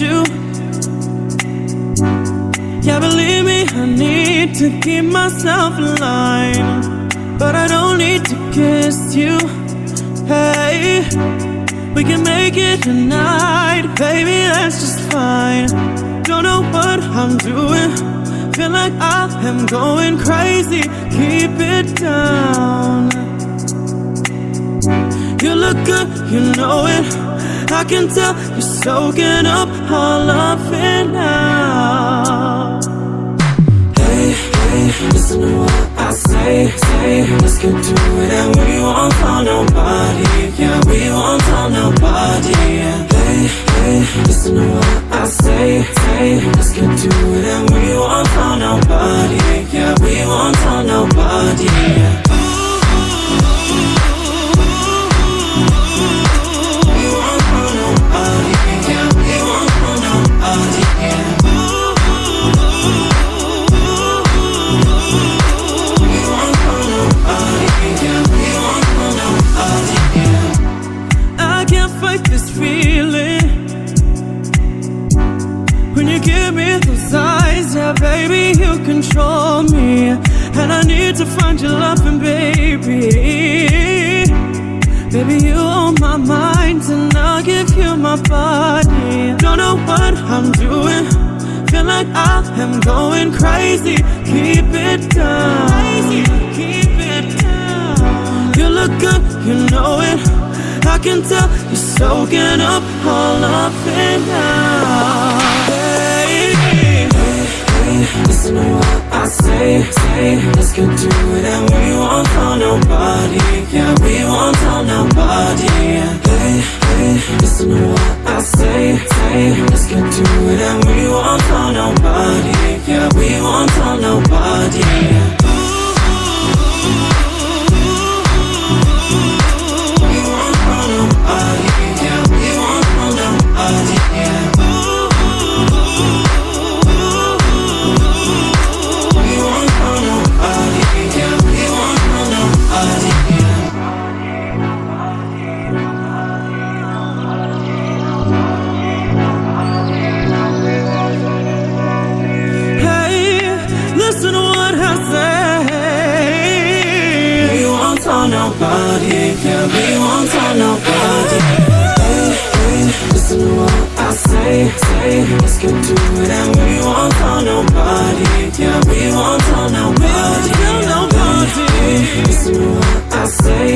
you. Yeah, believe me, I need to keep myself in line, but I don't need to kiss you. Hey, we can make it tonight, baby, that's just fine. Don't know what I'm doing, feel like I am going crazy. Keep it down. You look good, you know it, I can tell you're soaking up all of it now. Hey, hey, listen to what I say, let's get to it and we won't tell nobody. Yeah, we won't tell nobody. Hey, hey, listen to what I say, let's get to it and we won't tell nobody. Yeah, we won't tell nobody. This feeling when you give me those eyes, yeah, baby, you control me, and I need to find your loving, baby. Baby, you on my mind, and I'll give you my body. Don't know what I'm doing, feel like I am going crazy. Keep it down, keep it down. You look good, you know it, I can tell you're soaking up all of it now. Hey, hey, hey, listen to what I say, let's get to it and we won't tell nobody. Yeah, we won't tell nobody. Hey, hey, listen to what I say, let's get to it and we won't tell nobody. Yeah, we won't tell nobody. Listen to what I say. We won't tell nobody. Yeah, we won't tell nobody. Hey, hey, listen to what I say, let's get to it and we won't tell nobody. Yeah, we won't tell nobody. Hey, hey, listen to what I say,